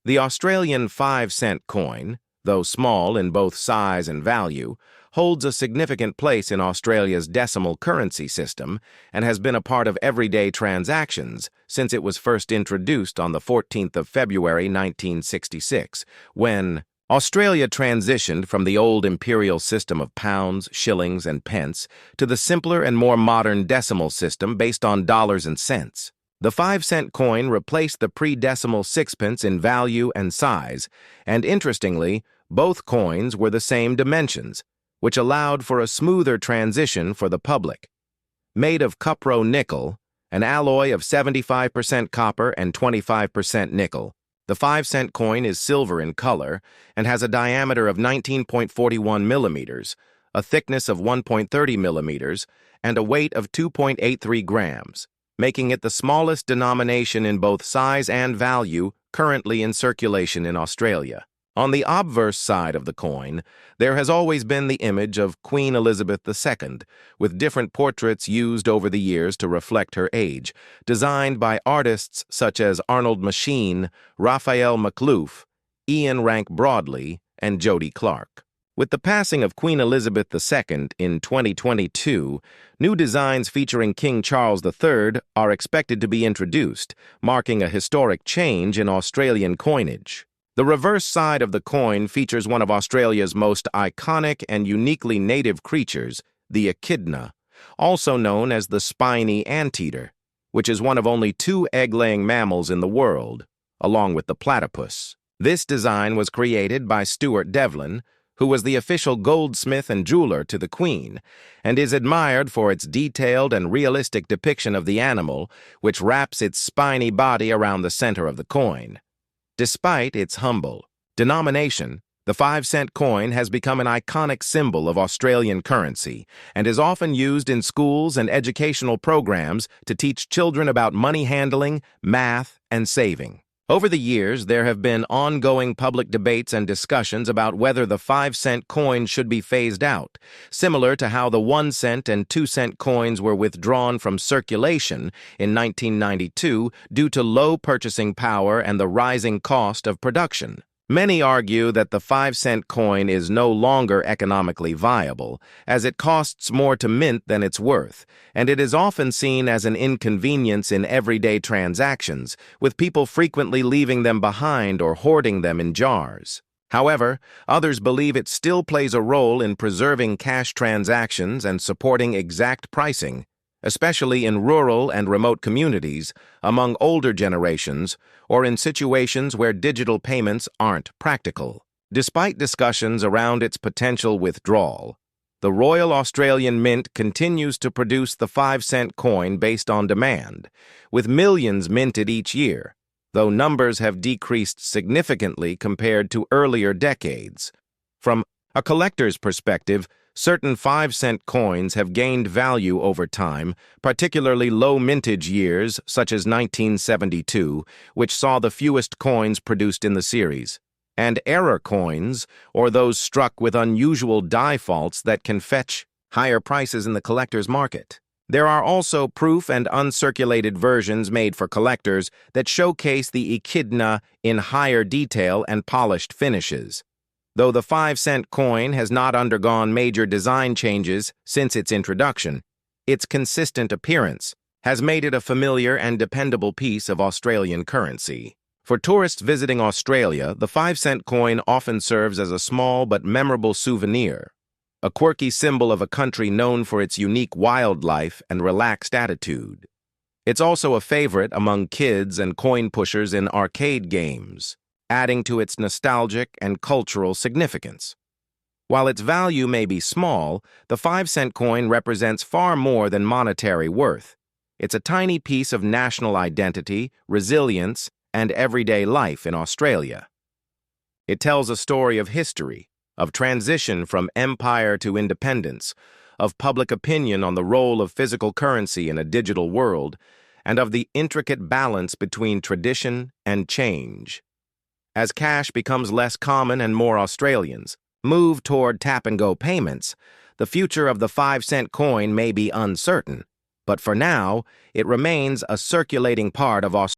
The Australian 5-cent coin, though small in both size and value, holds a significant place in Australia's decimal currency system and has been a part of everyday transactions since it was first introduced on the 14th of February 1966, when Australia transitioned from the old imperial system of pounds, shillings, and pence to the simpler and more modern decimal system based on dollars and cents. The 5-cent coin replaced the pre-decimal sixpence in value and size, and interestingly, both coins were the same dimensions, which allowed for a smoother transition for the public. Made of cupro nickel, an alloy of 75% copper and 25% nickel, the 5-cent coin is silver in color and has a diameter of 19.41 millimeters, a thickness of 1.30 millimeters, and a weight of 2.83 grams, making it the smallest denomination in both size and value currently in circulation in Australia. On the obverse side of the coin, there has always been the image of Queen Elizabeth II, with different portraits used over the years to reflect her age, designed by artists such as Arnold Machin, Raphael McLoof, Ian Rank Broadley, and Jody Clark. With the passing of Queen Elizabeth II in 2022, new designs featuring King Charles III are expected to be introduced, marking a historic change in Australian coinage. The reverse side of the coin features one of Australia's most iconic and uniquely native creatures, the echidna, also known as the spiny anteater, which is one of only 2 egg-laying mammals in the world, along with the platypus. This design was created by Stuart Devlin, who was the official goldsmith and jeweler to the Queen, and is admired for its detailed and realistic depiction of the animal, which wraps its spiny body around the center of the coin. Despite its humble denomination, the 5-cent coin has become an iconic symbol of Australian currency and is often used in schools and educational programs to teach children about money handling, math, and saving. Over the years, there have been ongoing public debates and discussions about whether the 5-cent coin should be phased out, similar to how the 1-cent and 2-cent coins were withdrawn from circulation in 1992 due to low purchasing power and the rising cost of production. Many argue that the 5-cent coin is no longer economically viable, as it costs more to mint than it's worth, and it is often seen as an inconvenience in everyday transactions, with people frequently leaving them behind or hoarding them in jars. However, others believe it still plays a role in preserving cash transactions and supporting exact pricing, especially in rural and remote communities, among older generations, or in situations where digital payments aren't practical. Despite discussions around its potential withdrawal, the Royal Australian Mint continues to produce the 5-cent coin based on demand, with millions minted each year, though numbers have decreased significantly compared to earlier decades. From a collector's perspective, certain 5-cent coins have gained value over time, particularly low mintage years such as 1972, which saw the fewest coins produced in the series, and error coins, or those struck with unusual die faults that can fetch higher prices in the collector's market. There are also proof and uncirculated versions made for collectors that showcase the echidna in higher detail and polished finishes. Though the 5-cent coin has not undergone major design changes since its introduction, its consistent appearance has made it a familiar and dependable piece of Australian currency. For tourists visiting Australia, the 5-cent coin often serves as a small but memorable souvenir, a quirky symbol of a country known for its unique wildlife and relaxed attitude. It's also a favorite among kids and coin pushers in arcade games, adding to its nostalgic and cultural significance. While its value may be small, the 5-cent coin represents far more than monetary worth. It's a tiny piece of national identity, resilience, and everyday life in Australia. It tells a story of history, of transition from empire to independence, of public opinion on the role of physical currency in a digital world, and of the intricate balance between tradition and change. As cash becomes less common and more Australians move toward tap-and-go payments, the future of the 5-cent coin may be uncertain, but for now, it remains a circulating part of Australia.